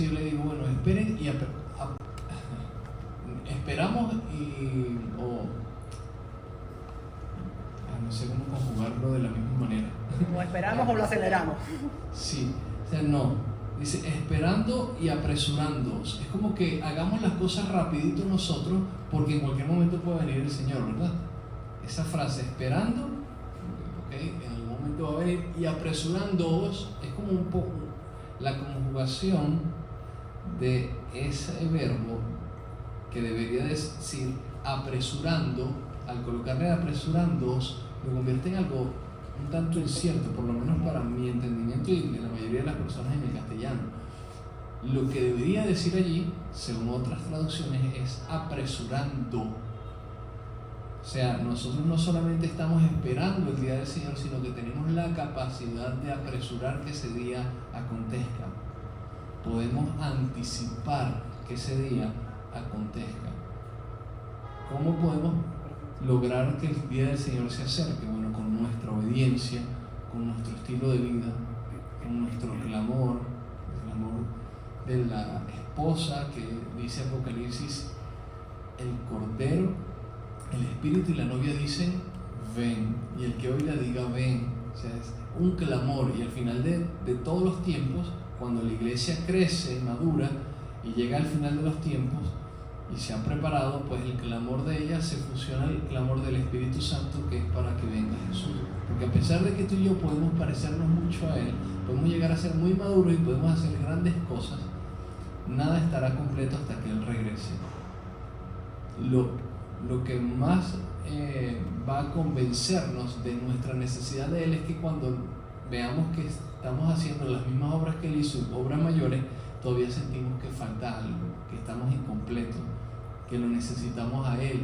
yo le digo, bueno, esperen y esperamos no sé cómo conjugarlo de la misma manera. O esperamos o lo aceleramos. Sí, o sea, no. Dice, esperando y apresurándoos. Es como que hagamos las cosas rapidito nosotros, porque en cualquier momento puede venir el Señor, ¿verdad? Esa frase, esperando, ¿okay? En algún momento va a venir, y apresurándoos, es como un poco la conjugación de ese verbo que debería decir apresurando. Al colocarle apresurándoos, lo convierte en algo un tanto incierto, por lo menos para mi entendimiento y de la mayoría de las personas en el castellano. Lo que debería decir allí, según otras traducciones, es apresurando. O sea, nosotros no solamente estamos esperando el día del Señor, sino que tenemos la capacidad de apresurar que ese día acontezca. Podemos anticipar que ese día acontezca. ¿Cómo podemos lograr que el día del Señor se acerque? Bueno, con nuestra obediencia, con nuestro estilo de vida, con nuestro clamor, el clamor de la esposa que dice Apocalipsis, el Cordero, el Espíritu y la novia dicen ven, y el que oiga diga ven. O sea, es un clamor, y al final de todos los tiempos, cuando la iglesia crece, madura y llega al final de los tiempos y se ha preparado, pues el clamor de ella se fusiona al clamor del Espíritu Santo, que es para que venga Jesús. Porque a pesar de que tú y yo podemos parecernos mucho a Él, podemos llegar a ser muy maduros y podemos hacer grandes cosas, nada estará completo hasta que Él regrese. Lo que más va a convencernos de nuestra necesidad de Él es que cuando veamos que estamos haciendo las mismas obras que Él hizo, obras mayores, todavía sentimos que falta algo, que estamos incompletos, que lo necesitamos a Él,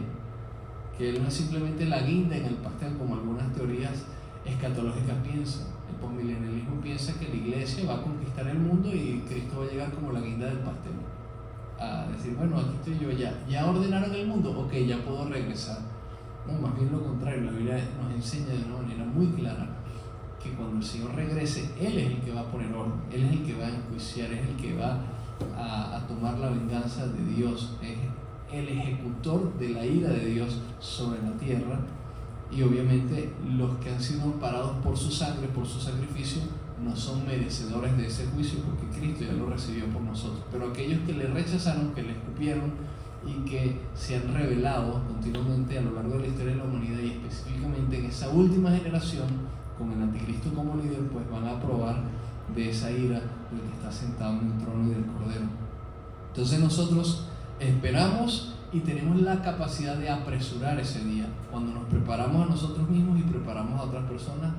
que Él no es simplemente la guinda en el pastel, como algunas teorías escatológicas piensan. El posmilenialismo piensa que la iglesia va a conquistar el mundo y Cristo va a llegar como la guinda del pastel, a decir, bueno, aquí estoy yo, ya ordenaron el mundo, ok, ya puedo regresar. No, más bien lo contrario, la Biblia nos enseña de una manera muy clara que cuando el Señor regrese, Él es el que va a poner orden, Él es el que va a enjuiciar, es el que va a tomar la venganza de Dios, es el ejecutor de la ira de Dios sobre la tierra. Y obviamente los que han sido amparados por su sangre, por su sacrificio, no son merecedores de ese juicio, porque Cristo ya lo recibió por nosotros. Pero aquellos que le rechazaron, que le escupieron y que se han rebelado continuamente a lo largo de la historia de la humanidad, y específicamente en esa última generación, con el anticristo como líder, pues van a probar de esa ira del que está sentado en el trono y del Cordero. Entonces nosotros esperamos y tenemos la capacidad de apresurar ese día cuando nos preparamos a nosotros mismos y preparamos a otras personas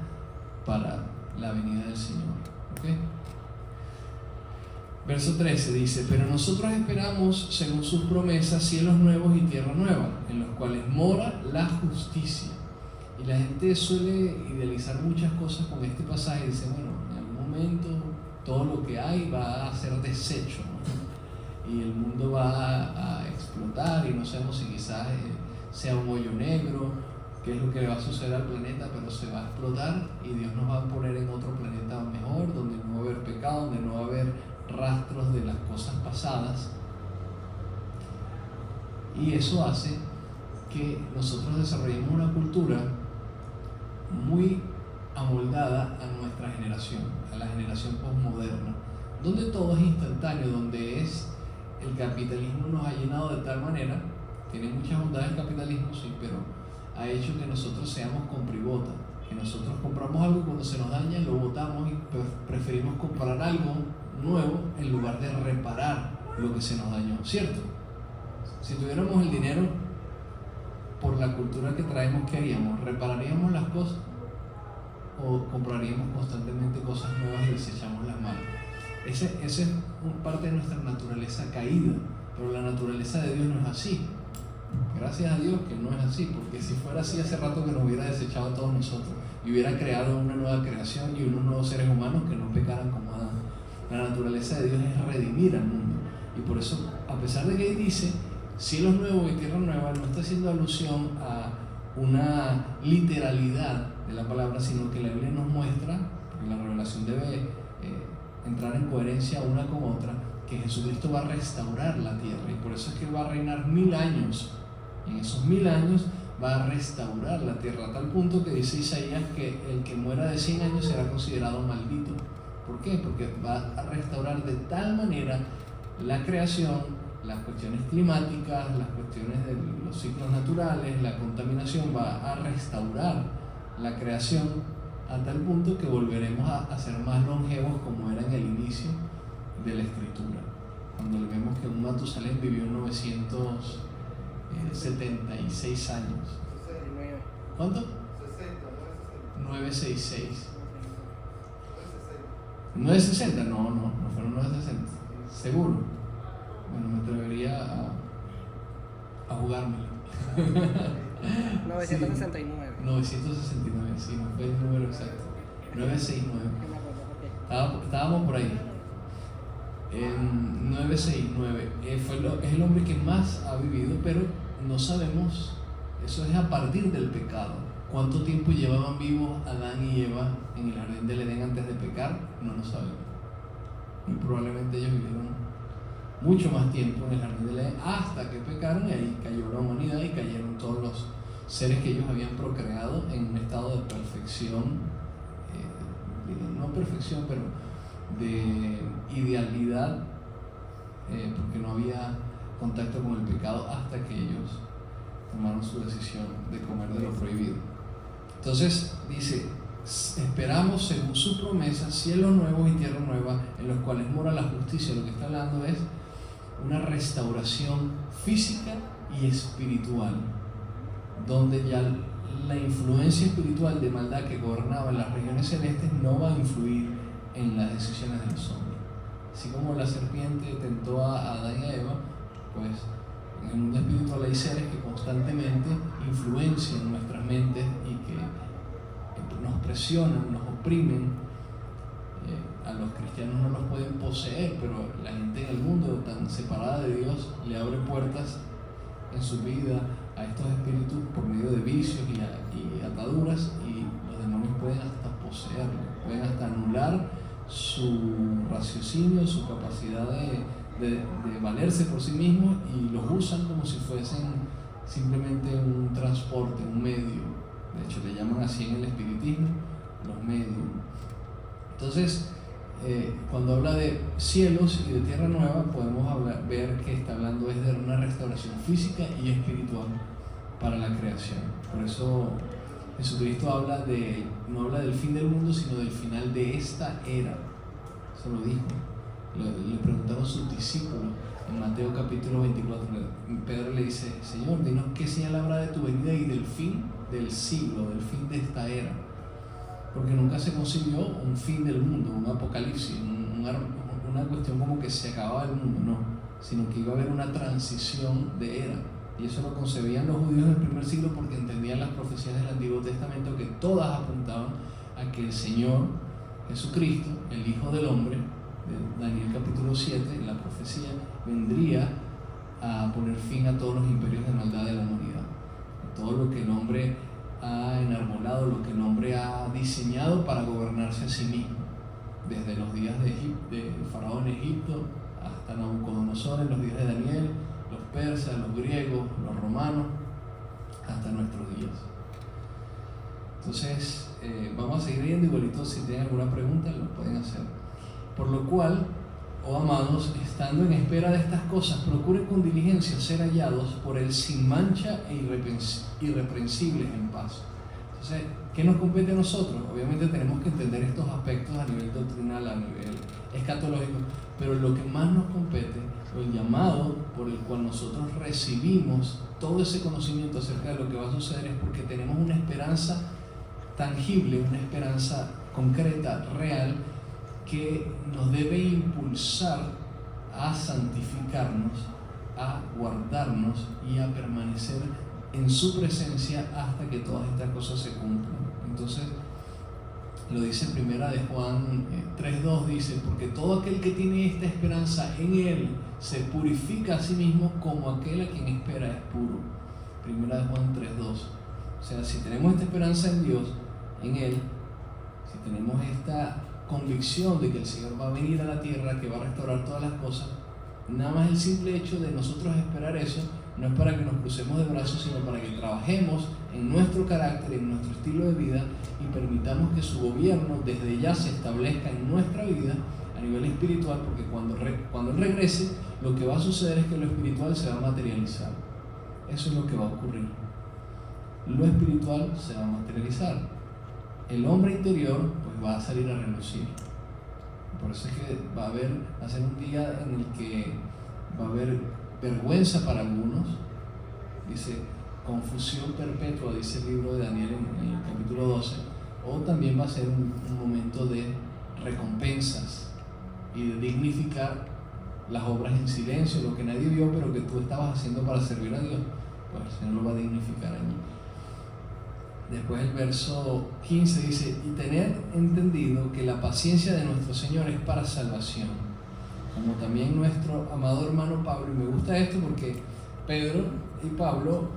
para la venida del Señor. ¿Okay? Verso 13 dice, pero nosotros esperamos, según sus promesas, cielos nuevos y tierra nueva, en los cuales mora la justicia. Y la gente suele idealizar muchas cosas con este pasaje y dice, bueno, en algún momento todo lo que hay va a ser deshecho, ¿no? Y el mundo va a explotar y no sabemos si quizás sea un hoyo negro, qué es lo que le va a suceder al planeta, pero se va a explotar y Dios nos va a poner en otro planeta mejor, donde no va a haber pecado, donde no va a haber rastros de las cosas pasadas. Y eso hace que nosotros desarrollemos una cultura muy amoldada a nuestra generación, a la generación postmoderna, donde todo es instantáneo, donde el capitalismo nos ha llenado de tal manera, tiene muchas bondades el capitalismo, sí, pero ha hecho que nosotros seamos compribota, que nosotros compramos algo, cuando se nos daña lo botamos y preferimos comprar algo nuevo en lugar de reparar lo que se nos dañó, ¿cierto? Si tuviéramos el dinero por la cultura que traemos, ¿qué haríamos? ¿Repararíamos las cosas o compraríamos constantemente cosas nuevas y desechamos las malas? Esa es parte de nuestra naturaleza caída, pero la naturaleza de Dios no es así. Gracias a Dios que no es así, porque si fuera así hace rato que nos hubiera desechado a todos nosotros y hubiera creado una nueva creación y unos nuevos seres humanos que no pecaran como Adán. La naturaleza de Dios es redimir al mundo, y por eso, a pesar de que ahí dice cielos nuevos y tierra nueva, no está haciendo alusión a una literalidad de la palabra, sino que la Biblia nos muestra, porque la revelación debe entrar en coherencia una con otra, que Jesucristo va a restaurar la tierra, y por eso es que Él va a reinar 1000 años. En esos 1000 años va a restaurar la tierra, a tal punto que dice Isaías que el que muera de 100 años será considerado maldito. ¿Por qué? Porque va a restaurar de tal manera la creación, las cuestiones climáticas, las cuestiones de los ciclos naturales, la contaminación, va a restaurar la creación a tal punto que volveremos a ser más longevos como era en el inicio de la escritura, cuando vemos que un Matusalén vivió 976 años. ¿Cuánto? 966. 960, no fueron 960, seguro. Bueno, me atrevería a jugármelo. 969. 969, sí, no fue el número exacto. 969. Estábamos por ahí. 969. Es el hombre que más ha vivido, pero no sabemos, eso es a partir del pecado. ¿Cuánto tiempo llevaban vivos Adán y Eva en el jardín del Edén antes de pecar? No lo sabemos. Y probablemente ellos vivieron mucho más tiempo en el jardín del Edén hasta que pecaron, y ahí cayó la humanidad y cayeron todos los seres que ellos habían procreado en un estado de perfección, no perfección, pero de idealidad, porque no había contacto con el pecado hasta que ellos tomaron su decisión de comer de lo prohibido. Entonces dice: esperamos según su promesa cielos nuevos y tierra nueva en los cuales mora la justicia. Lo que está hablando es una restauración física y espiritual, donde ya la influencia espiritual de maldad que gobernaba en las regiones celestes no va a influir en las decisiones de los hombres. Así como la serpiente tentó a Adán y a Eva, pues en el mundo espiritual hay seres que constantemente influencian nuestras mentes y que nos presionan, nos oprimen. A los cristianos no los pueden poseer, pero la gente en el mundo tan separada de Dios le abre puertas en su vida a estos espíritus por medio de vicios y ataduras, y los demonios pueden hasta poseerlo, pueden hasta anular su raciocinio, su capacidad de valerse por sí mismos, y los usan como si fuesen simplemente un transporte, un medio. De hecho, le llaman así en el espiritismo los medios. Entonces, cuando habla de cielos y de tierra nueva, podemos ver que está hablando es de una restauración física y espiritual para la creación. Por eso Jesucristo no habla del fin del mundo, sino del final de esta era. Eso lo dijo. Le preguntaron sus discípulos en Mateo capítulo 24. Pedro le dice: Señor, dinos qué señal habrá de tu venida y del fin del siglo, del fin de esta era. Porque nunca se concibió un fin del mundo, un apocalipsis, una cuestión como que se acababa el mundo, no, sino que iba a haber una transición de era. Y eso lo concebían los judíos en el primer siglo porque entendían las profecías del Antiguo Testamento, que todas apuntaban a que el Señor Jesucristo, el Hijo del Hombre, de Daniel capítulo 7, la profecía, vendría a poner fin a todos los imperios de maldad de la humanidad, a todo lo que el hombre ha enarbolado, lo que el hombre ha diseñado para gobernarse a sí mismo, desde los días de Faraón en Egipto hasta Nabucodonosor en los días de Daniel, los persas, los griegos, los romanos, hasta nuestros días. Entonces, vamos a seguir viendo igualito. Si tienen alguna pregunta, lo pueden hacer. Por lo cual, oh amados, estando en espera de estas cosas, procuren con diligencia ser hallados por Él sin mancha e irreprensibles en paz. Entonces, ¿qué nos compete a nosotros? Obviamente tenemos que entender estos aspectos a nivel doctrinal, a nivel escatológico, pero lo que más nos compete, o el llamado por el cual nosotros recibimos todo ese conocimiento acerca de lo que va a suceder, es porque tenemos una esperanza tangible, una esperanza concreta, real, que nos debe impulsar a santificarnos, a guardarnos y a permanecer en su presencia hasta que todas estas cosas se cumplan. Entonces, lo dice primera de Juan 3:2, dice: porque todo aquel que tiene esta esperanza en Él se purifica a sí mismo como aquel a quien espera es puro. Primera de Juan 3:2. O sea, si tenemos esta esperanza en Dios, en Él, si tenemos esta convicción de que el Señor va a venir a la tierra, que va a restaurar todas las cosas, nada más el simple hecho de nosotros esperar eso no es para que nos crucemos de brazos, sino para que trabajemos en nuestro carácter, en nuestro estilo de vida y permitamos que su gobierno desde ya se establezca en nuestra vida a nivel espiritual, porque cuando Él regrese, lo que va a suceder es que lo espiritual se va a materializar. Eso es lo que va a ocurrir. Lo espiritual se va a materializar. El hombre interior pues va a salir a relucir. Por eso es que va a ser un día en el que va a haber vergüenza para algunos. Dice, confusión perpetua, dice el libro de Daniel en el capítulo 12. O también va a ser un momento de recompensas y de dignificar las obras en silencio, lo que nadie vio pero que tú estabas haciendo para servir a Dios. Pues el Señor lo va a dignificar allí. Después el verso 15 dice, y tener entendido que la paciencia de nuestro Señor es para salvación, como también nuestro amado hermano Pablo. Y me gusta esto porque Pedro y Pablo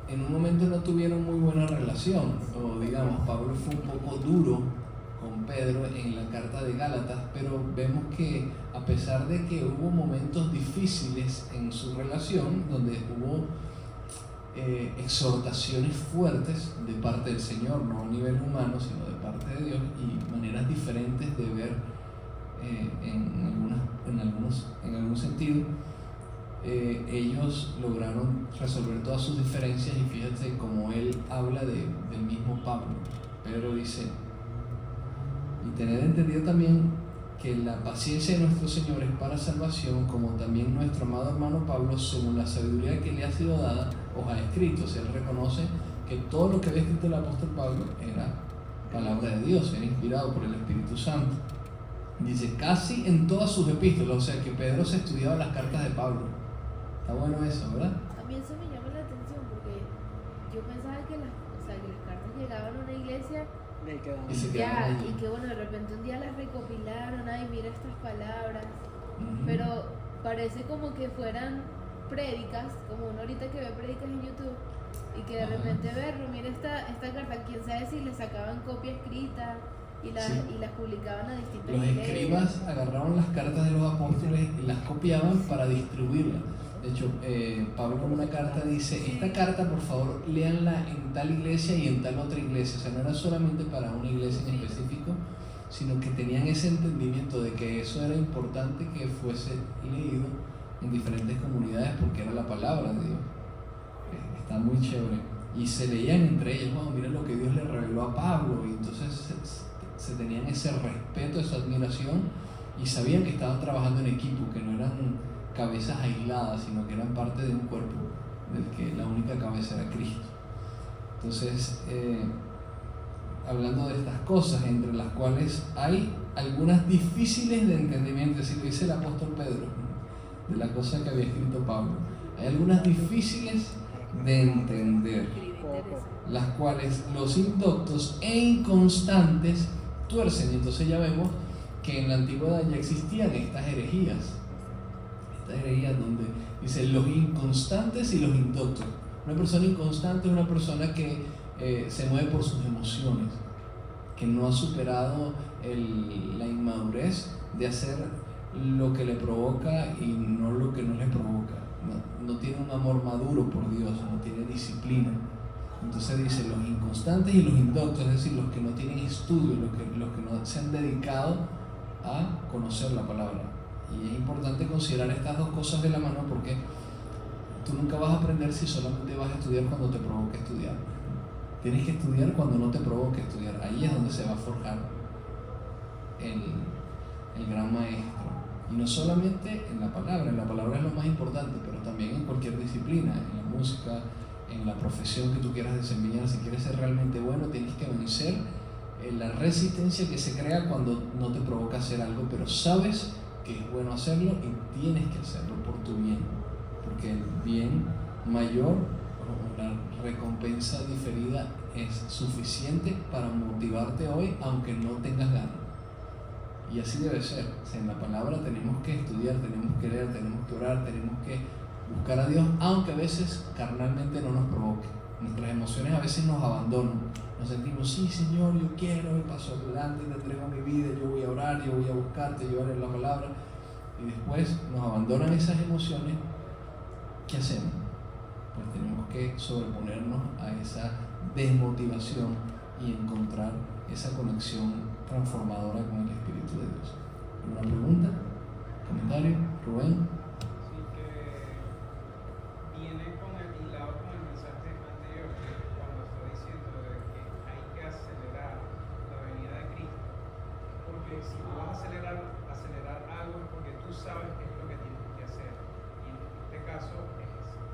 en un momento no tuvieron muy buena relación, o digamos, Pablo fue un poco duro con Pedro en la carta de Gálatas, pero vemos que a pesar de que hubo momentos difíciles en su relación, donde hubo exhortaciones fuertes de parte del Señor, no a nivel humano, sino de parte de Dios, y maneras diferentes de ver en algún sentido, ellos lograron resolver todas sus diferencias. Y fíjate cómo él habla del mismo Pablo. Pedro dice, y tener entendido también que la paciencia de nuestro Señor es para salvación, como también nuestro amado hermano Pablo, según la sabiduría que le ha sido dada, os ha escrito. O sea, él reconoce que todo lo que había escrito el apóstol Pablo era palabra de Dios, era inspirado por el Espíritu Santo. Dice, casi en todas sus epístolas, o sea que Pedro se estudiaba las cartas de Pablo. Está bueno eso, ¿verdad? A mí eso me llama la atención porque yo pensaba que las cartas llegaban a una iglesia y se ya, y que bueno, de repente un día las recopilaron, ay, mira estas palabras, pero parece como que fueran prédicas, como uno ahorita que ve prédicas en YouTube, y que de repente mira esta carta, quién sabe si le sacaban copia escrita y las publicaban a distintas Los iglesias. escribas agarraban las cartas de los apóstoles y las copiaban para distribuirlas. De hecho, Pablo en una carta dice, esta carta por favor léanla en tal iglesia y en tal otra iglesia. O sea, no era solamente para una iglesia en específico, sino que tenían ese entendimiento de que eso era importante que fuese leído en diferentes comunidades porque era la palabra de Dios. Está muy chévere. Y se leían entre ellos, wow, mira lo que Dios le reveló a Pablo. Y entonces se tenían ese respeto, esa admiración, y sabían que estaban trabajando en equipo, que no eran cabezas aisladas, sino que eran parte de un cuerpo del que la única cabeza era Cristo. Entonces, hablando de estas cosas, entre las cuales hay algunas difíciles de entendimiento, así lo dice el apóstol Pedro, de la cosa que había escrito Pablo, hay algunas difíciles de entender, las cuales los indoctos e inconstantes tuercen. Y entonces ya vemos que en la antigüedad ya existían estas herejías donde dice los inconstantes y los indoctos. Una persona inconstante es una persona que se mueve por sus emociones, que no ha superado la inmadurez de hacer lo que le provoca y no lo que no le provoca. No tiene un amor maduro por Dios, no tiene disciplina. Entonces dice los inconstantes y los indoctos, es decir, los que no tienen estudio, los que no se han dedicado a conocer la palabra. Y es importante considerar estas dos cosas de la mano, porque tú nunca vas a aprender si solamente vas a estudiar cuando te provoque estudiar. Tienes que estudiar cuando no te provoque estudiar. Ahí es donde se va a forjar el gran maestro. Y no solamente en la palabra es lo más importante, pero también en cualquier disciplina, en la música, en la profesión que tú quieras desempeñar. Si quieres ser realmente bueno, tienes que vencer la resistencia que se crea cuando no te provoca hacer algo, pero sabes que es bueno hacerlo y tienes que hacerlo por tu bien, porque el bien mayor o la recompensa diferida es suficiente para motivarte hoy aunque no tengas ganas. Y así debe ser. O sea, en la palabra tenemos que estudiar, tenemos que leer, tenemos que orar, tenemos que buscar a Dios, aunque a veces carnalmente no nos provoque. Nuestras emociones a veces nos abandonan. Nos sentimos, sí Señor, yo quiero, me paso adelante, te entrego mi vida, yo voy a orar, yo voy a buscarte, yo voy a leer la palabra. y después nos abandonan esas emociones, ¿qué hacemos? Pues tenemos que sobreponernos a esa desmotivación y encontrar esa conexión transformadora con el Espíritu de Dios. ¿Alguna pregunta? ¿Comentario? ¿Rubén? Sí, que viene con el hilado con el mensaje anterior, cuando está diciendo de que hay que acelerar la venida de Cristo. Porque si tú vas a acelerar algo es porque tú sabes qué es lo que tienes que hacer. Y en este caso es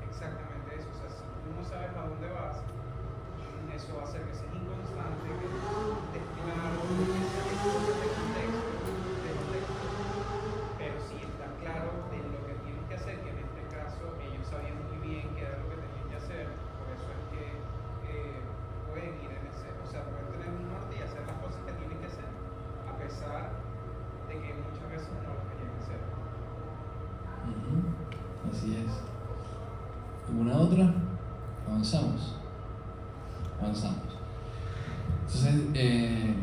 exactamente eso. O sea, si tú no sabes a dónde vas, eso va a hacer que seas inconstante, que no estés claro, que sea de contexto. Pero si estás claro de lo que tienes que hacer, que en este caso ellos sabían muy bien qué era lo que tenían que hacer, por eso es que pueden ir en ese, o sea, pueden tener un norte y hacer las cosas que tienen que hacer, a pesar de que muchas veces no las querían hacer. Así es. ¿Alguna otra? Avanzamos. Entonces,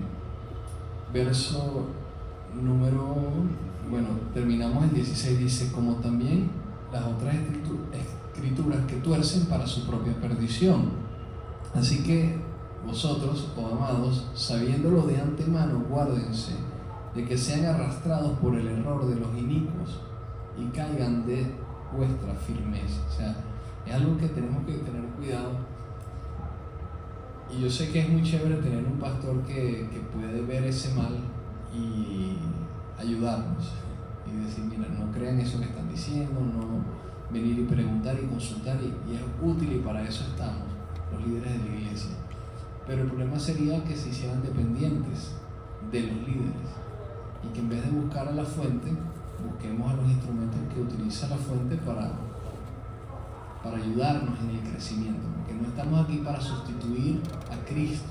verso número, bueno, terminamos en 16, dice, como también las otras escrituras que tuercen para su propia perdición. Así que vosotros, oh amados, sabiéndolo de antemano, guárdense de que sean arrastrados por el error de los inicuos y caigan de vuestra firmeza. O sea, es algo que tenemos que tener cuidado. Y yo sé que es muy chévere tener un pastor que puede ver ese mal y ayudarnos y decir, mira, no crean eso que están diciendo, no venir y preguntar y consultar, y es útil, y para eso estamos los líderes de la iglesia. Pero el problema sería que se hicieran dependientes de los líderes y que en vez de buscar a la fuente, busquemos a los instrumentos que utiliza la fuente para ayudarnos en el crecimiento, porque no estamos aquí para sustituir a Cristo.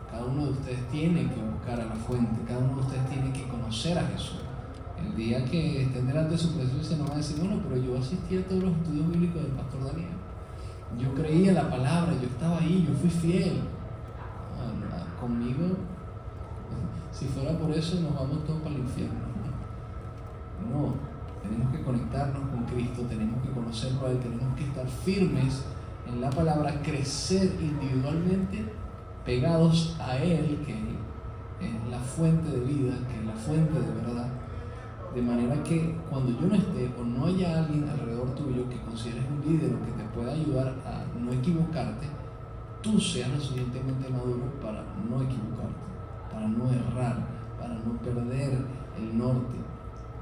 Cada uno de ustedes tiene que buscar a la fuente, cada uno de ustedes tiene que conocer a Jesús. El día que estén delante de su presencia no van a decir, bueno, pero yo asistí a todos los estudios bíblicos del pastor Daniel, yo creía la palabra, yo estaba ahí, yo fui fiel. Conmigo, si fuera por eso, nos vamos todos para el infierno. No, tenemos que conectarnos con Cristo, tenemos que conocerlo a Él, tenemos que estar firmes en la palabra, crecer individualmente pegados a Él, que es la fuente de vida, que es la fuente de verdad, de manera que cuando yo no esté o no haya alguien alrededor tuyo que consideres un líder o que te pueda ayudar a no equivocarte, tú seas lo suficientemente maduro para no equivocarte, para no errar, para no perder el norte,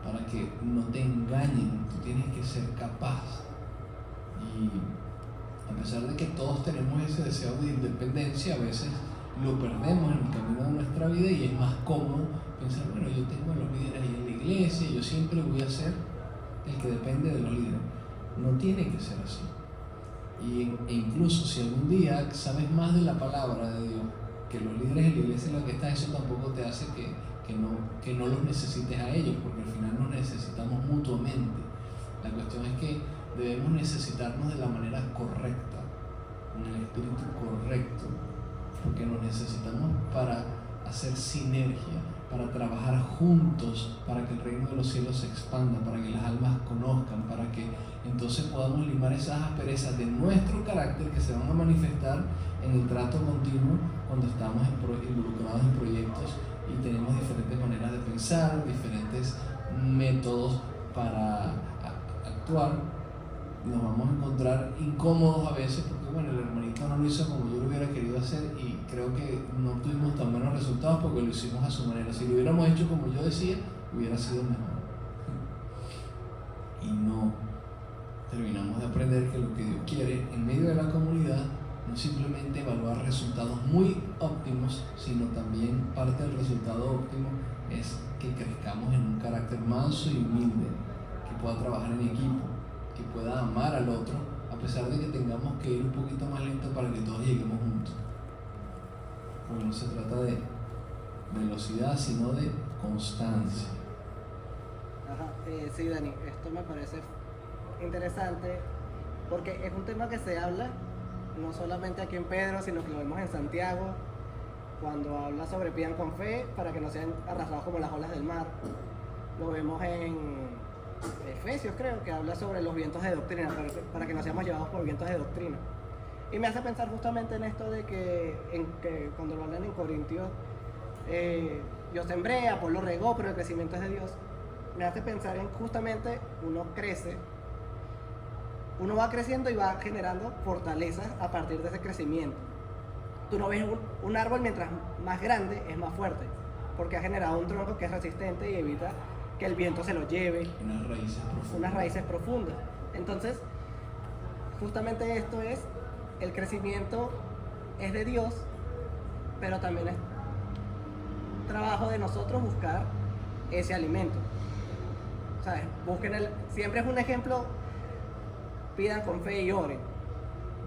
para que no te engañen. Tú tienes que ser capaz. Y a pesar de que todos tenemos ese deseo de independencia, a veces lo perdemos en el camino de nuestra vida y es más cómodo pensar, bueno, yo tengo a los líderes ahí en la iglesia, yo siempre voy a ser el que depende de los líderes. No tiene que ser así. E incluso si algún día sabes más de la palabra de Dios que los líderes de la iglesia en la que estás, eso tampoco te hace que no los necesites a ellos, porque al final nos necesitamos mutuamente. La cuestión es que debemos necesitarnos de la manera correcta, con el espíritu correcto, porque nos necesitamos para hacer sinergia, para trabajar juntos, para que el reino de los cielos se expanda, para que las almas conozcan, para que entonces podamos limar esas asperezas de nuestro carácter que se van a manifestar en el trato continuo cuando estamos involucrados en proyectos y tenemos diferentes maneras de pensar, diferentes métodos para actuar. Nos vamos a encontrar incómodos a veces porque, bueno, el hermanito no lo hizo como yo lo hubiera querido hacer y creo que no tuvimos tan buenos resultados porque lo hicimos a su manera. Si lo hubiéramos hecho como yo decía, hubiera sido mejor. Y no terminamos de aprender que lo que Dios quiere en medio de la comunidad no es simplemente evaluar resultados muy óptimos, sino también parte del resultado óptimo es que crezcamos en un carácter manso y humilde, que pueda trabajar en equipo, que pueda amar al otro, a pesar de que tengamos que ir un poquito más lento para que todos lleguemos juntos. Porque no se trata de velocidad, sino de constancia. Ajá, sí, Dani, esto me parece interesante porque es un tema que se habla no solamente aquí en Pedro, sino que lo vemos en Santiago, cuando habla sobre pidan con fe para que no sean arrastrados como las olas del mar. Lo vemos en Efesios, creo, que habla sobre los vientos de doctrina, para que no seamos llevados por vientos de doctrina. Y me hace pensar justamente en esto de que cuando lo hablan en Corintios, yo sembré, Apolo regó, pero el crecimiento es de Dios. Me hace pensar en justamente uno crece, uno va creciendo y va generando fortalezas a partir de ese crecimiento. Tú no ves un árbol mientras más grande es más fuerte, porque ha generado un tronco que es resistente y evita que el viento se lo lleve. Unas raíces profundas. Entonces, justamente esto es, el crecimiento es de Dios, pero también es trabajo de nosotros buscar ese alimento. ¿Sabes? Siempre es un ejemplo, pidan con fe y oren.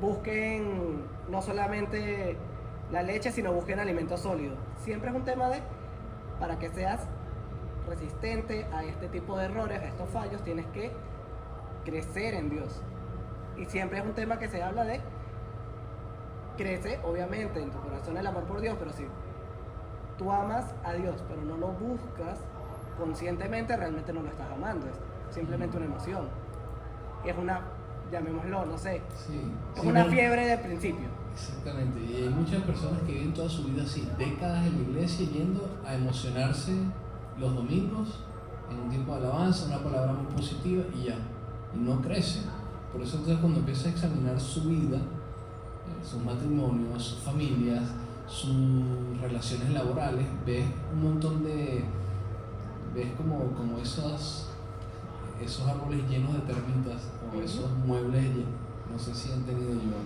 Busquen no solamente la leche, sino busquen alimento sólido. Siempre es un tema para que seas resistente a este tipo de errores, a estos fallos, tienes que crecer en Dios. Y siempre es un tema que se habla de crece, obviamente, en tu corazón el amor por Dios, pero si tú amas a Dios, pero no lo buscas conscientemente, realmente no lo estás amando, es simplemente una emoción. Y es una, llamémoslo, no sé, es una fiebre del principio. Exactamente, y hay muchas personas que viven toda su vida así, décadas en la iglesia, yendo a emocionarse los domingos, en un tiempo de alabanza, una palabra muy positiva y ya, y no crecen. Por eso entonces cuando empiezas a examinar su vida, sus matrimonios, sus familias, sus relaciones laborales, ves un montón ves como esos árboles llenos de termitas, o esos muebles llenos. No sé si han tenido yo.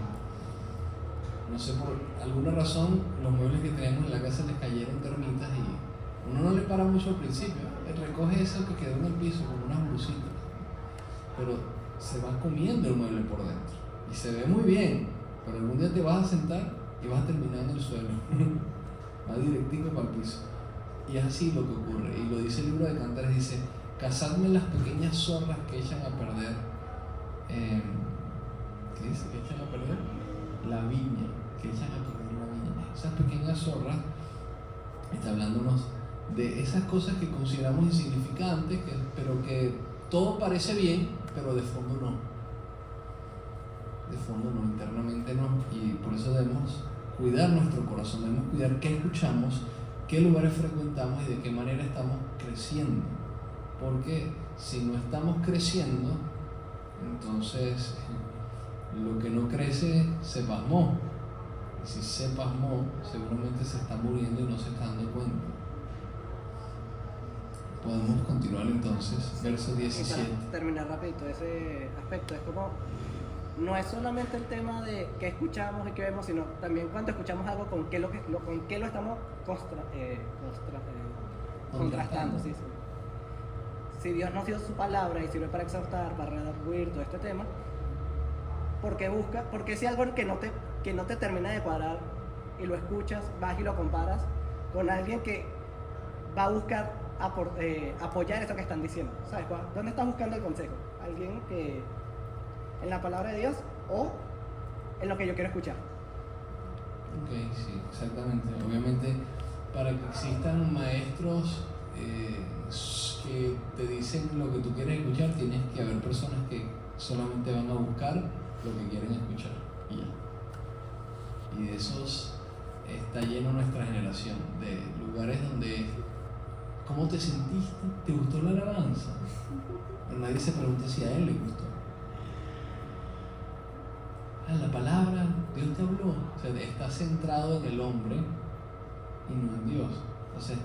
No sé, por alguna razón los muebles que teníamos en la casa les cayeron termitas y uno no le para mucho al principio, recoge eso que quedó en el piso con unas blusitas, pero se va comiendo el mueble por dentro y se ve muy bien, pero algún día te vas a sentar y vas a terminar en el suelo, va directico para el piso. Y es así lo que ocurre, y lo dice el libro de Cantares, dice: cazadme las pequeñas zorras que echan a perder, ¿qué dice? Que echan a perder la viña, que echan a perder la viña. Esas pequeñas zorras, está hablándonos de esas cosas que consideramos insignificantes, pero que todo parece bien, pero de fondo no. De fondo no, internamente no. Y por eso debemos cuidar nuestro corazón, debemos cuidar qué escuchamos, qué lugares frecuentamos y de qué manera estamos creciendo. Porque si no estamos creciendo, entonces lo que no crece se pasmó. Y si se pasmó, seguramente se está muriendo y no se está dando cuenta. Podemos continuar entonces, verso 17. Y para terminar rapidito ese aspecto, es como, no es solamente el tema de qué escuchamos y qué vemos, sino también cuando escuchamos algo, con qué lo estamos contrastando. Sí. Si Dios nos dio su palabra y sirve para exhortar, para redarguir todo este tema, porque si algo que no te termina de cuadrar y lo escuchas, vas y lo comparas con alguien que va a buscar apoyar eso que están diciendo. ¿Sabes? ¿Dónde estás buscando el consejo? ¿Alguien que en la palabra de Dios o en lo que yo quiero escuchar? Ok, sí, exactamente. Obviamente, para que existan maestros que te dicen lo que tú quieres escuchar, tienes que haber personas que solamente van a buscar lo que quieren escuchar y ya. Y de esos está lleno nuestra generación, de lugares donde ¿cómo te sentiste? ¿Te gustó la alabanza? Pero nadie se pregunta si a él le gustó. La palabra, Dios te habló. O sea, está centrado en el hombre y no en Dios. Entonces,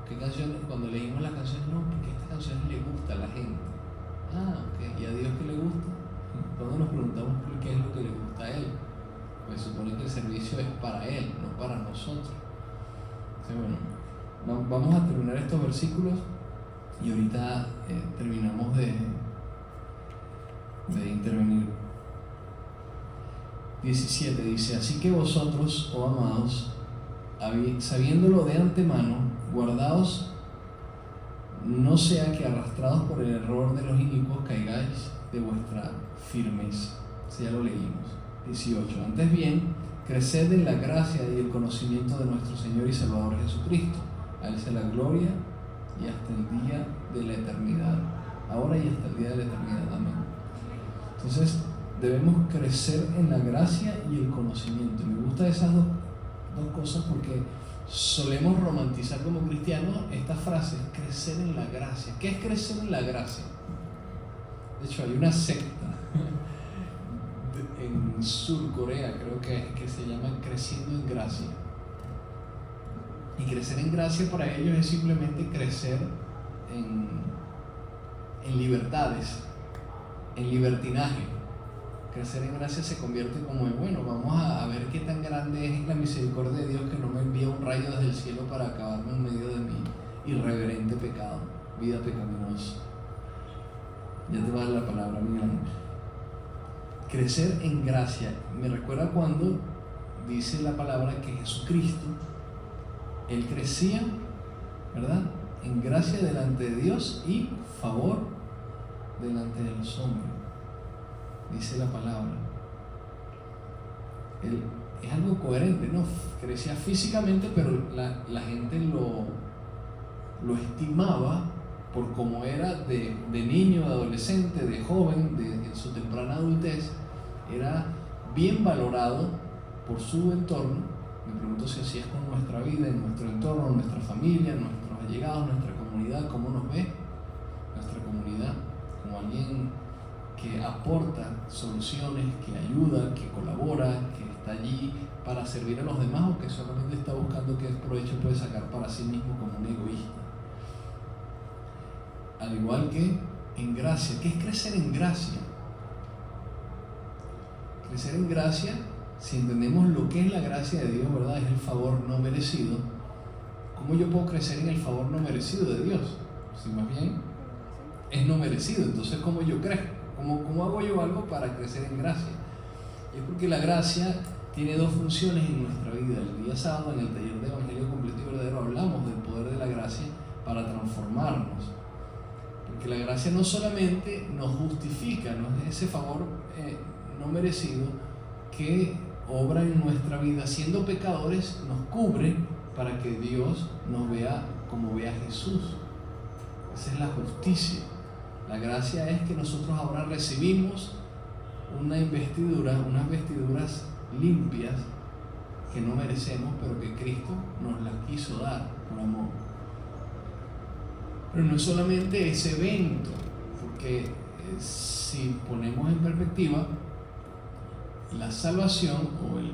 ¿qué canciones? Cuando leímos las canciones, no, porque estas canciones le gusta a la gente. Ok. ¿Y a Dios qué le gusta? Cuando nos preguntamos por qué es lo que le gusta a Él, pues supone que el servicio es para Él, no para nosotros. Entonces, bueno, vamos a terminar estos versículos y ahorita terminamos de intervenir. 17 dice: así que vosotros, oh amados, sabiéndolo de antemano, guardaos, no sea que arrastrados por el error de los inicuos caigáis de vuestra firmeza. Ya lo leímos. 18. Antes bien, creced en la gracia y el conocimiento de nuestro Señor y Salvador Jesucristo. A Él sea la gloria y hasta el día de la eternidad. ahora y hasta el día de la eternidad. Amén. Entonces, debemos crecer en la gracia y el conocimiento. Me gustan esas dos cosas porque solemos romantizar como cristianos esta frase, crecer en la gracia. ¿Qué es crecer en la gracia? De hecho, hay una secta en Sur Corea, creo que se llama Creciendo en Gracia. Y crecer en gracia para ellos es simplemente crecer en libertades, en libertinaje. Crecer en gracia se convierte como en, bueno, vamos a ver qué tan grande es la misericordia de Dios que no me envía un rayo desde el cielo para acabarme en medio de mi irreverente pecado, vida pecaminosa. Ya te va a dar la palabra, Miguel Ángel. Crecer en gracia. Me recuerda cuando dice la palabra que Jesucristo, Él crecía, ¿verdad?, en gracia delante de Dios y favor delante de los hombres. Dice la palabra. Él es algo coherente, ¿no? Crecía físicamente, pero la gente lo estimaba por cómo era de niño, de adolescente, de joven, en su temprana adultez. Era bien valorado por su entorno. Me pregunto si así es con nuestra vida, en nuestro entorno, nuestra familia, nuestros allegados, nuestra comunidad. ¿Cómo nos ve nuestra comunidad? Como alguien que aporta soluciones, que ayuda, que colabora, que está allí para servir a los demás, o que solamente está buscando qué provecho puede sacar para sí mismo como un egoísta. Al igual que en gracia. ¿Qué es crecer en gracia? Crecer en gracia, si entendemos lo que es la gracia de Dios, ¿verdad?, es el favor no merecido. ¿Cómo yo puedo crecer en el favor no merecido de Dios? Si más bien es no merecido, entonces ¿cómo yo crezco? ¿Cómo hago yo algo para crecer en gracia? Y es porque la gracia tiene dos funciones en nuestra vida. El día sábado, en el taller de Evangelio Completo y Verdadero, hablamos del poder de la gracia para transformarnos. Porque la gracia no solamente nos justifica, nos es ese favor no merecido que obra en nuestra vida, siendo pecadores, nos cubre para que Dios nos vea como ve a Jesús. Esa es la justicia. La gracia es que nosotros ahora recibimos una investidura, unas vestiduras limpias que no merecemos, pero que Cristo nos las quiso dar por amor. Pero no es solamente ese evento, porque si ponemos en perspectiva, la salvación o el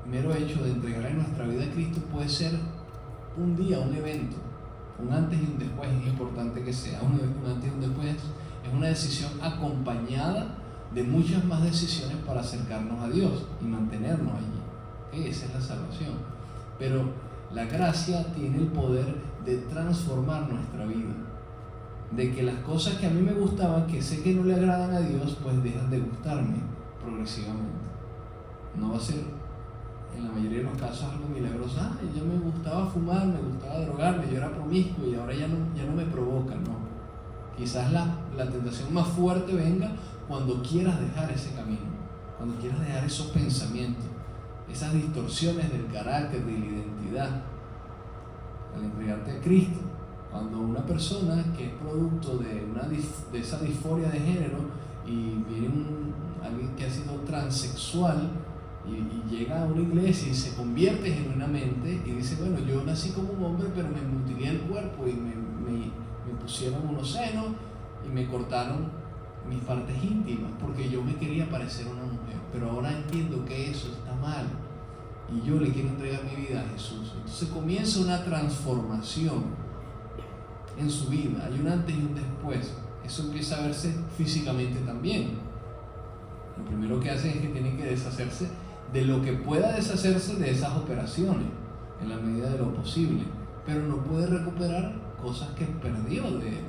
mero hecho de entregar nuestra vida a Cristo puede ser un día, un evento, un antes y un después. Es importante que sea un antes y un después. Es una decisión acompañada de muchas más decisiones para acercarnos a Dios y mantenernos allí. Esa es la salvación. Pero la gracia tiene el poder de transformar nuestra vida. De que las cosas que a mí me gustaban, que sé que no le agradan a Dios, pues dejan de gustarme progresivamente. No va a ser en la mayoría de los casos algo milagroso. Yo me gustaba fumar, me gustaba drogarme, yo era promiscuo y ahora ya no me provoca, no. Quizás la tentación más fuerte venga cuando quieras dejar ese camino, cuando quieras dejar esos pensamientos, esas distorsiones del carácter, de la identidad, al entregarte a Cristo. Cuando una persona que es producto de esa disforia de género y viene alguien que ha sido transexual y llega a una iglesia y se convierte genuinamente y dice, bueno, yo nací como un hombre, pero me mutilé el cuerpo y me pusieron unos senos y me cortaron mis partes íntimas porque yo me quería parecer una mujer, pero ahora entiendo que eso está mal y yo le quiero entregar mi vida a Jesús. Entonces comienza una transformación en su vida. Hay un antes y un después. Eso empieza a verse físicamente también. Lo primero que hace es que tiene que deshacerse de lo que pueda deshacerse de esas operaciones en la medida de lo posible, pero no puede recuperar cosas que perdió de él.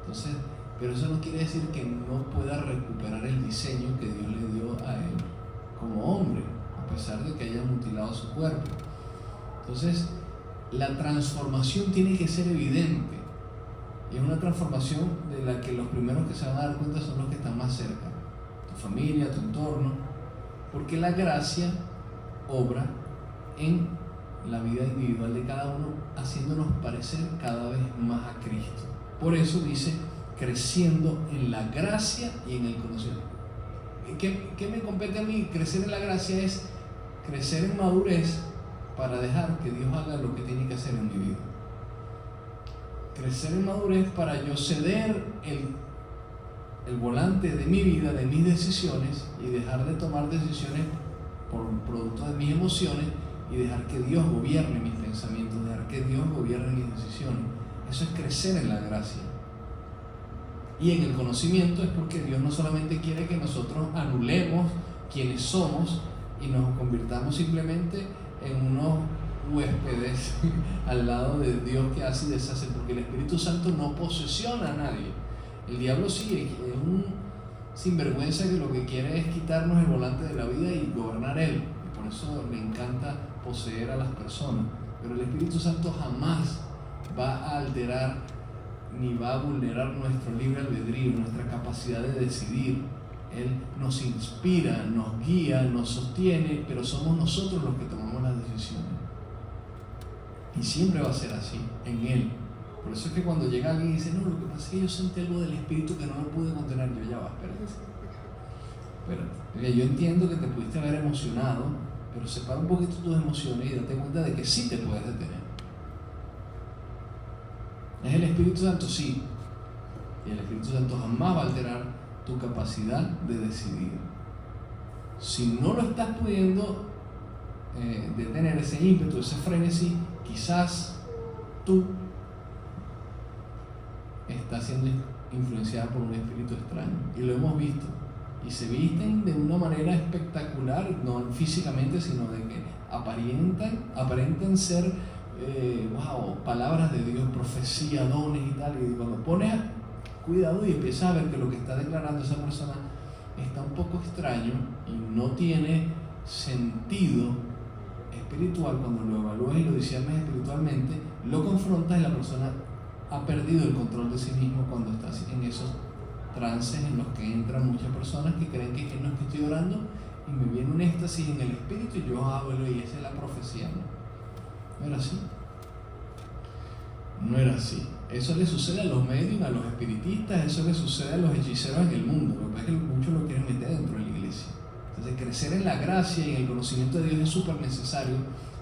Entonces, pero eso no quiere decir que no pueda recuperar el diseño que Dios le dio a él como hombre, a pesar de que haya mutilado su cuerpo. Entonces, la transformación tiene que ser evidente. Y es una transformación de la que los primeros que se van a dar cuenta son los que están más cerca. Tu familia, tu entorno. Porque la gracia obra en la vida individual de cada uno, haciéndonos parecer cada vez más a Cristo. Por eso dice, creciendo en la gracia y en el conocimiento. ¿Qué me compete a mí? Crecer en la gracia es crecer en madurez para dejar que Dios haga lo que tiene que hacer en mi vida. Crecer en madurez para yo ceder el volante de mi vida, de mis decisiones, y dejar de tomar decisiones por producto de mis emociones y dejar que Dios gobierne mis pensamientos, dejar que Dios gobierne mis decisiones. Eso es crecer en la gracia. Y en el conocimiento es porque Dios no solamente quiere que nosotros anulemos quienes somos y nos convirtamos simplemente en unos huéspedes al lado de Dios que hace y deshace, porque el Espíritu Santo no posesiona a nadie. El diablo sí es un sinvergüenza que lo que quiere es quitarnos el volante de la vida y gobernar él, y por eso le encanta poseer a las personas. Pero el Espíritu Santo jamás va a alterar ni va a vulnerar nuestro libre albedrío, nuestra capacidad de decidir. Él nos inspira, nos guía, nos sostiene, pero somos nosotros los que tomamos las decisiones. Y siempre va a ser así, en Él. Por eso es que cuando llega alguien y dice, no, lo que pasa es que yo sentí algo del Espíritu que no lo pude contener, yo ya va, espérate. Yo entiendo que te pudiste haber emocionado, pero separa un poquito tus emociones y date cuenta de que sí te puedes detener. ¿Es el Espíritu Santo? Sí. Y el Espíritu Santo jamás va a alterar tu capacidad de decidir. Si no lo estás pudiendo detener, ese ímpetu, ese frenesí, quizás tú estás siendo influenciada por un espíritu extraño. Y lo hemos visto. Y se visten de una manera espectacular, no físicamente, sino de que aparentan ser palabras de Dios, profecía, dones y tal. Y cuando pones cuidado y empiezas a ver que lo que está declarando esa persona está un poco extraño y no tiene sentido espiritual, cuando lo evalúas y lo discernes espiritualmente, lo confrontas y la persona ha perdido el control de sí mismo cuando está en esos trances en los que entran muchas personas que creen que no es que estoy orando y me viene un éxtasis en el espíritu y yo hablo y esa es la profecía. No era así. No era así. Eso le sucede a los médiums, a los espiritistas, eso le sucede a los hechiceros en el mundo. Lo que pasa es que muchos lo quieren meter dentro de la iglesia. Entonces, crecer en la gracia y en el conocimiento de Dios es súper necesario,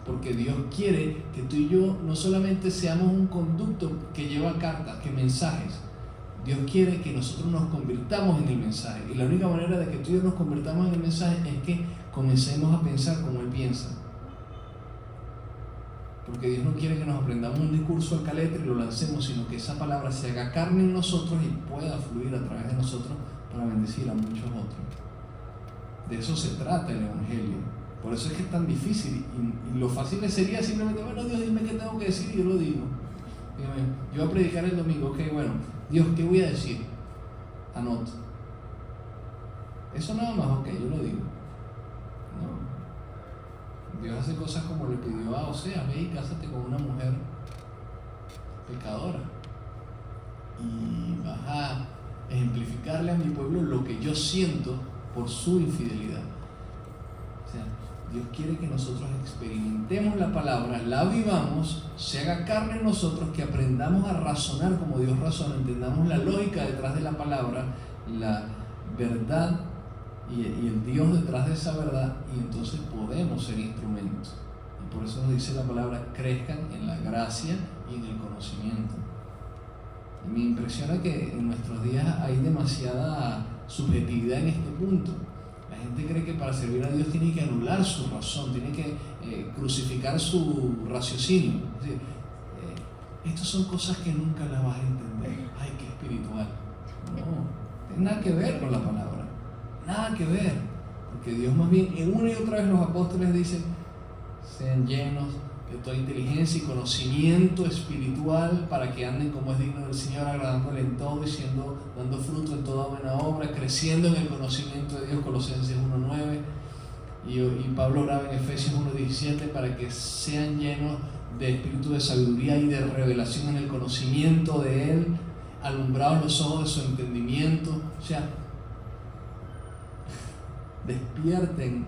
porque Dios quiere que tú y yo no solamente seamos un conducto que lleva cartas, que mensajes. Dios quiere que nosotros nos convirtamos en el mensaje. Y la única manera de que tú y yo nos convirtamos en el mensaje es que comencemos a pensar como Él piensa. Porque Dios no quiere que nos aprendamos un discurso al caletre y lo lancemos, sino que esa palabra se haga carne en nosotros y pueda fluir a través de nosotros para bendecir a muchos otros. De eso se trata el Evangelio. Por eso es que es tan difícil. Y lo fácil sería simplemente, bueno, Dios, dime qué tengo que decir y yo lo digo. Dígame, yo voy a predicar el domingo, ok, bueno, Dios, ¿qué voy a decir? Anoto. Eso nada más, ok, yo lo digo. No. Dios hace cosas como le pidió a Oseas, ve y cásate con una mujer pecadora y vas a ejemplificarle a mi pueblo lo que yo siento por su infidelidad. O sea, Dios quiere que nosotros experimentemos la palabra, la vivamos, se haga carne en nosotros, que aprendamos a razonar como Dios razona, entendamos la lógica detrás de la palabra, la verdad y el Dios detrás de esa verdad, y entonces podemos ser instrumentos. Y por eso nos dice la palabra, crezcan en la gracia y en el conocimiento. Y me impresiona que en nuestros días hay demasiada subjetividad en este punto. La gente cree que para servir a Dios tiene que anular su razón, tiene que crucificar su raciocinio. Es decir, estas son cosas que nunca las vas a entender. Ay, qué espiritual. No, tiene nada que ver con la palabra. Nada que ver, porque Dios más bien, en una y otra vez los apóstoles dicen, sean llenos de toda inteligencia y conocimiento espiritual para que anden como es digno del Señor, agradándole en todo y dando fruto en toda buena obra, creciendo en el conocimiento de Dios, Colosenses 1:9, y Pablo oraba en Efesios 1:17 para que sean llenos de espíritu de sabiduría y de revelación en el conocimiento de Él, alumbrados los ojos de su entendimiento. O sea, despierten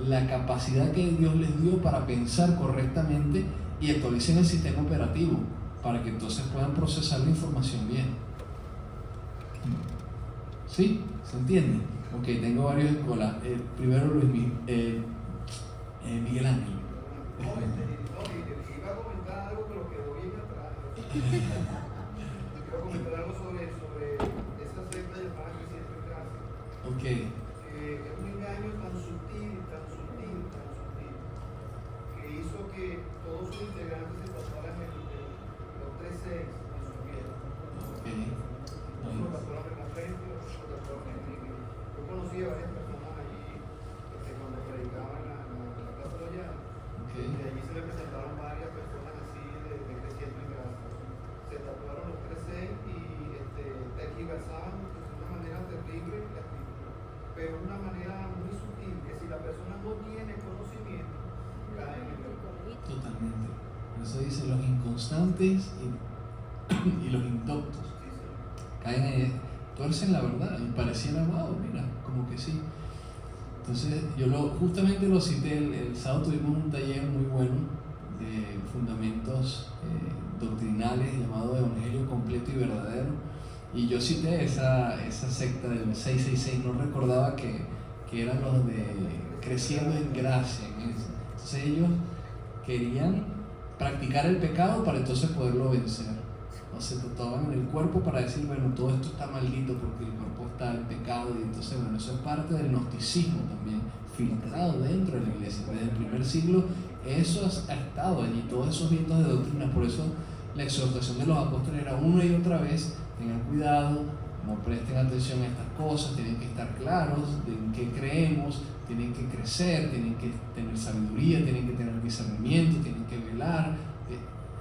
la capacidad que Dios les dio para pensar correctamente y actualicen el sistema operativo para que entonces puedan procesar la información bien. ¿Sí? ¿Se entiende? Ok, tengo varios en cola. Primero Miguel Ángel. Iba a comentar algo, pero quedó bien atrás. Quiero comentar algo sobre esa secta llamada Creciendo en Gracia. Ok. Es un engaño tan sutil, que hizo que todos sus integrantes se pasaran los 3 6 en su piel. Ok. Unos lo tatuaron en la frente, otros lo tatuaron en el. Yo conocí a varias personas allí cuando predicaba en la Plaza Loyal. Ok. Y allí se le presentaron varias personas así de Creciendo en Gracia. Se tatuaron los 3 6 y tergiversaban de una manera terrible la escritura, pero de una manera muy sutil, que si la persona no tiene conocimiento, cae en el error. Totalmente. Por eso dice los inconstantes y los indoctos. Sí, sí. Caen ahí, tuercen la verdad y pareciera, wow, mira, como que sí. Entonces, justamente lo cité, el sábado tuvimos un taller muy bueno de fundamentos doctrinales llamado Evangelio Completo y Verdadero, y yo cité esa secta del 666, no recordaba que eran los de Creciendo en Gracia. Entonces ellos querían practicar el pecado para entonces poderlo vencer. O se tatuaban en el cuerpo para decir, bueno, todo esto está maldito porque el cuerpo está en pecado, y entonces, bueno, eso es parte del gnosticismo también, filtrado dentro de la iglesia. Desde el primer siglo eso ha estado allí, todos esos vientos de doctrina. Por eso la exhortación de los apóstoles era una y otra vez: tengan cuidado, no presten atención a estas cosas, tienen que estar claros de en qué creemos, tienen que crecer, tienen que tener sabiduría, tienen que tener discernimiento, tienen que velar.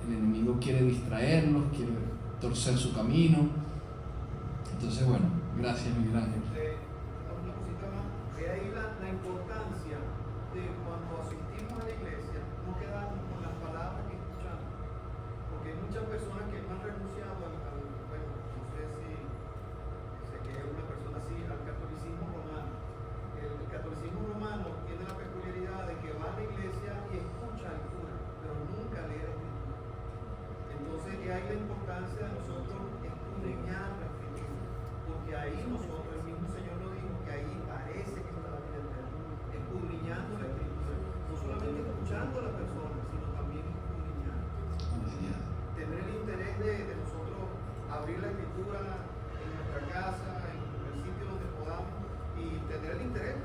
El enemigo quiere distraerlos, quiere torcer su camino. Entonces, bueno, gracias, Miguel Ángel. Una cosita más, de ahí la importancia de cuando asistimos a la iglesia, no quedarnos con las palabras que escuchamos, porque hay muchas personas que no han renunciado bueno, no sé si sé que es una persona así, al catolicismo romano. El catolicismo romano tiene la peculiaridad de que va a la iglesia y escucha al cura, pero nunca lee la escritura. Entonces, que hay la importancia de nosotros escudriñar la escritura, porque ahí nosotros, el mismo Señor lo dijo, que ahí parece que está la vida eterna, escudriñando la escritura, no solamente escuchando a la persona, sino también escudriñando. Tener el interés de nosotros abrir la escritura en nuestra casa, en el sitio donde podamos, y tener el interés.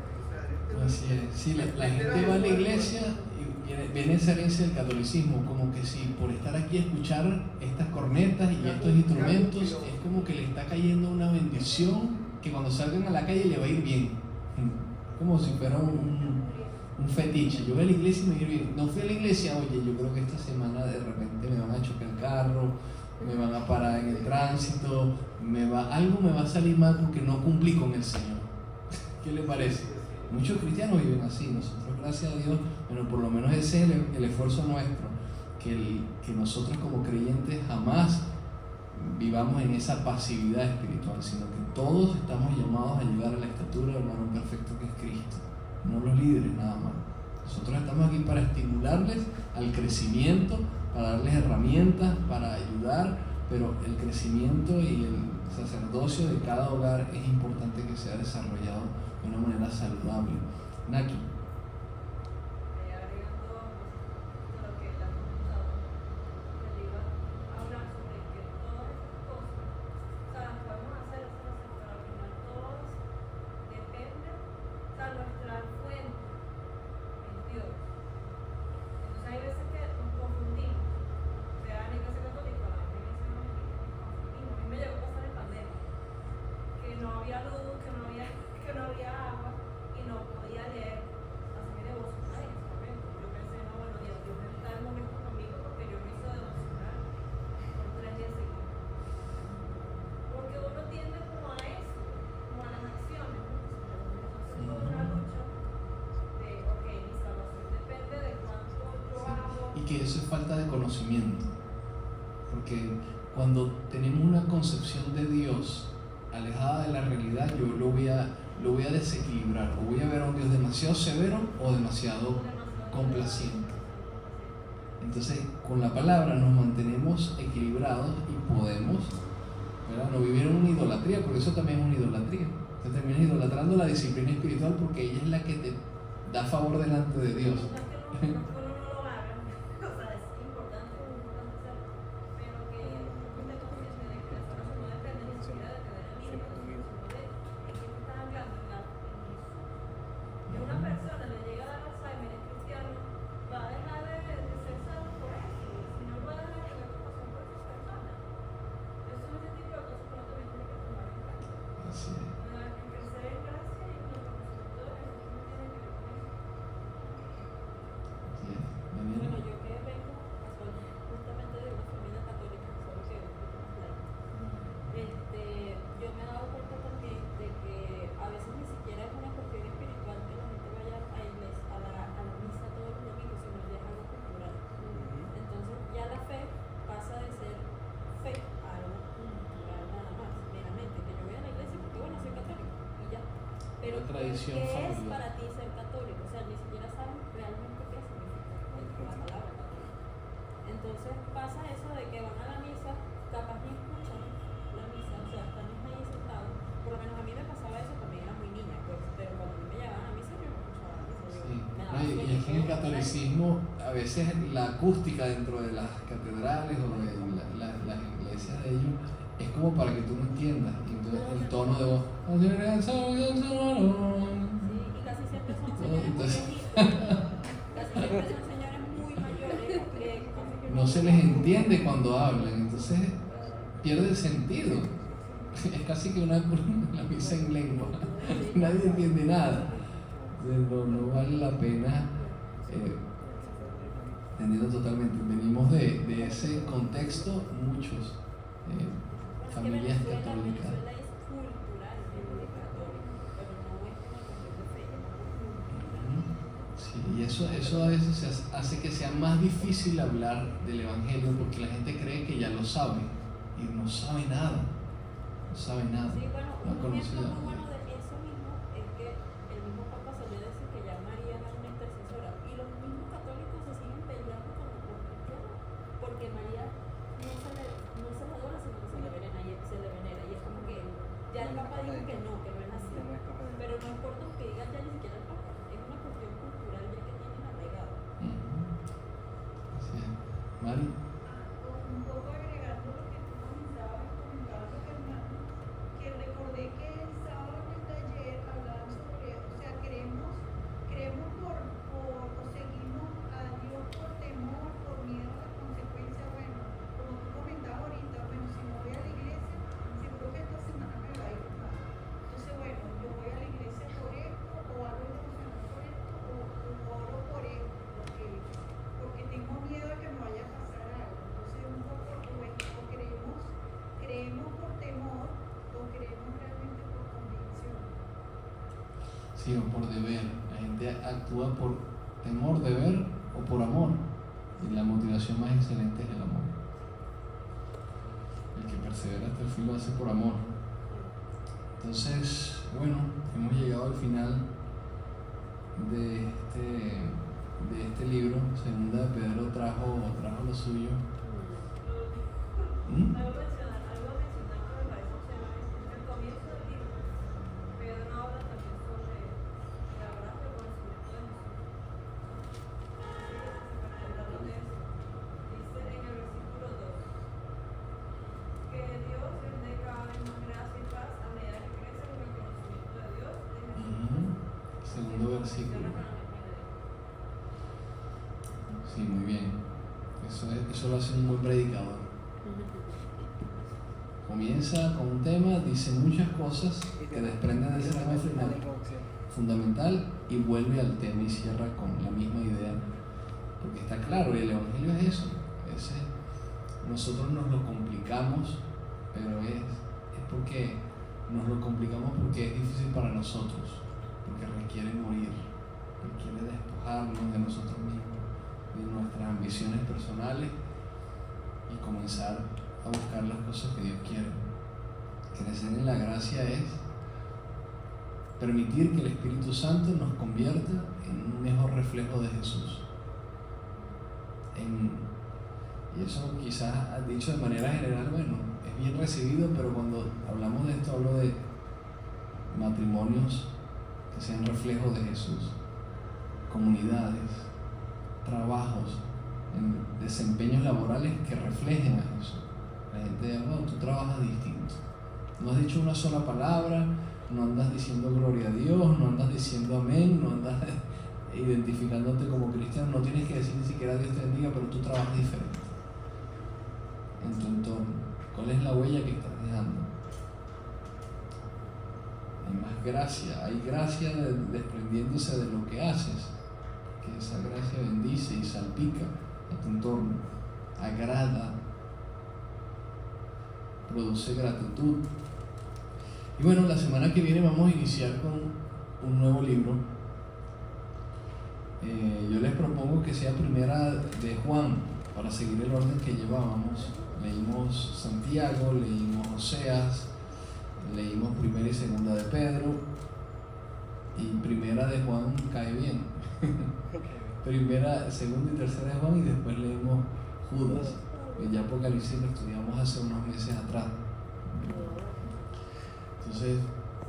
Así es. Sí, la gente va a la iglesia y viene esa herencia del catolicismo, como que si por estar aquí a escuchar estas cornetas y estos instrumentos, es como que le está cayendo una bendición que cuando salgan a la calle le va a ir bien. Como si fuera un fetiche. Yo voy a la iglesia y me va a ir bien. No fui a la iglesia, oye, yo creo que esta semana de repente me van a chocar el carro, me van a parar en el tránsito, algo me va a salir mal porque no cumplí con el Señor. ¿Qué le parece? Muchos cristianos viven así. Nosotros, gracias a Dios, bueno, por lo menos ese es el esfuerzo nuestro, que nosotros como creyentes jamás vivamos en esa pasividad espiritual, sino que todos estamos llamados a llegar a la estatura del varón perfecto que es Cristo, no los líderes nada más. Nosotros estamos aquí para estimularles al crecimiento, para darles herramientas, para ayudar, pero el crecimiento y el sacerdocio de cada hogar es importante que sea desarrollado de una manera saludable. Naki. Agregando a lo que él ha comentado, le iba a hablar sobre que todas estas cosas, o sea, las podemos hacer, pero al final todas dependen, o sea, nuestra fuente es Dios. Entonces hay veces que nos confundimos, sea en la iglesia católica o en la iglesia evangélica, nos confundimos. A mí me llegó a pasar en pandemia, que no había luz, que no había agua y no podía leer, así mi devocional en ese momento. Yo pensé, no, bueno, Dios está en el momento conmigo porque yo me hice devocional por 3 días seguidos. Porque uno tiende como a eso, como a las acciones, ¿no? Entonces fue una lucha de, ok, mi salvación depende de cuánto yo hago. Y que eso es falta de conocimiento, porque cuando tenemos una concepción de Dios alejada de la realidad, yo lo voy a desequilibrar, o voy a ver a un Dios demasiado severo o demasiado complaciente. Entonces, con la palabra nos mantenemos equilibrados y podemos, ¿verdad? No vivieron una idolatría, porque eso también es una idolatría. Te terminas idolatrando la disciplina espiritual porque ella es la que te da favor delante de Dios. No es que uno no lo haga, o sea, es importante hacerlo, pero que uno esté consciente de que las cosas no dependen ni siquiera de tener el libro, sino de en qué te estás hablando en Jesús. Que una persona le llega a dar Alzheimer, es cristiano, va a dejar de ser salvo por eso, si no va a dejar de tener compasión por esas personas. Eso es ese tipo de cosas que uno también tiene que tomar en cuenta. Así es. El crecer en gracia y en el conocimiento de Jesús no tiene que ver con eso. Así es. Bueno, Daniela. yo que vengo justamente de una familia católica, solo que un poco más laica, yo me he dado cuenta también de que a veces ni siquiera es una cuestión espiritual que la gente vaya a iglesia, a la misa todos los domingos, sino ya es algo cultural. Entonces ya la fe pasa de ser fe a algo cultural nada más, meramente, que yo voy a la iglesia porque bueno, soy católico y ya. Pero Una tradición ¿qué es familiar. para ti ser católico? O sea, ni siquiera saben realmente qué significa la palabra católico. Entonces pasa eso de que van a la misa, capaz ni escuchan la misa, o sea, están ahí sentados. Por lo menos a mí me pasaba eso cuando yo era muy niña, pues, pero cuando a mí me llevaban a la misa yo no escuchaba la misa. Sí. Me daba No, y sueño, es que en el todo. catolicismo a veces la acústica dentro de las catedrales o de las iglesias de ellos es como para que tú no entiendas. Y entonces el tono de voz. Sí, y casi siempre son señores muy Entonces- viejitos. Casi siempre son señores muy mayores que No se les entiende cuando hablan, entonces pierde el sentido. Es casi que una misa en lengua. Nadie entiende nada. Entonces, no vale la pena. Entendiendo totalmente. Venimos de ese contexto, muchos. Familias católicas. Venezuela es culturalmente católico, pero no es una cuestión de fe, es una cuestión cultural. Sí, y eso a veces hace que sea más difícil hablar del Evangelio porque la gente cree que ya lo sabe y no sabe nada. No sabe nada. Sí, bueno, No ha un conocido ejemplo a muy Dios. bueno de eso mismo es que el mismo Papa salió a decir que ya María era una intercesora y los mismos católicos se siguen peleando con los cristianos porque María no se la adora, sino que se le venera y es como que ya el Papa dijo que no es así. Ya no es correcto. Pero no importa lo que diga ya ni siquiera el Papa, es una cuestión cultural ya que tienen arraigado. Ujú. Así es. Mari. Un poco agregando lo que tú comentabas Fernando, que recordé que el sábado en el taller hablaban sobre, o sea, creemos o seguimos a Dios por temor, por miedo a las consecuencias. Bueno, como tú comentabas ahorita, bueno, si no voy a la iglesia, seguro que esta semana me va a ir mal. Entonces, bueno, yo voy a la iglesia por esto, o hago el devocional por esto, o oro por esto, porque tengo miedo a que me vaya a pasar algo. Entonces, un poco, o creemos por temor, o creemos realmente por convicción. Sí, o por deber. La gente actúa por temor, deber o por amor. Y la motivación más excelente es el amor. El que persevera hasta el fin lo hace por amor. Entonces, bueno, hemos llegado al final de este libro. Segunda de Pedro trajo lo suyo. ¿Mm? Algo mencionar que me parece chévere. En el comienzo del libro, Pedro habla también sobre la gracia y el conocimiento de Jesús. Dice en el versículo 2 que Dios les dé cada vez más gracia y paz a medida que crecen en el conocimiento de Dios, de Jesús. Ujú. Segundo versículo. Sí, muy bien. Eso lo hace un buen predicador. Comienza con un tema, dice muchas cosas que desprenden de ese tema final fundamental y vuelve al tema y cierra con la misma idea. Porque está claro, el Evangelio es eso. Nosotros nos lo complicamos, pero es porque nos lo complicamos porque es difícil para nosotros, porque requiere morir, requiere despojarnos de nosotros mismos, de nuestras ambiciones personales y comenzar a buscar las cosas que Dios quiere. Crecer en la gracia es permitir que el Espíritu Santo nos convierta en un mejor reflejo de Jesús. Y eso quizás dicho de manera general, bueno, es bien recibido, pero cuando hablamos de esto hablo de matrimonios que sean reflejos de Jesús, comunidades, trabajos, en desempeños laborales que reflejen a Jesús. La gente dice, no, tú trabajas distinto. No has dicho una sola palabra, no andas diciendo gloria a Dios, no andas diciendo amén, no andas identificándote como cristiano, no tienes que decir ni siquiera Dios te bendiga, pero tú trabajas diferente en tu entorno. ¿Cuál es la huella que estás dejando? Hay más gracia, hay gracia desprendiéndose de lo que haces, que esa gracia bendice y salpica a tu entorno, agrada, produce gratitud. Y bueno, la semana que viene vamos a iniciar con un nuevo libro. Yo les propongo que sea Primera de Juan, para seguir el orden que llevábamos. Leímos Santiago, leímos Oseas, leímos Primera y Segunda de Pedro, y Primera de Juan cae bien. Primera, Segunda y Tercera de Juan, y después leímos Judas, que ya Apocalipsis lo estudiamos hace unos meses atrás. Entonces,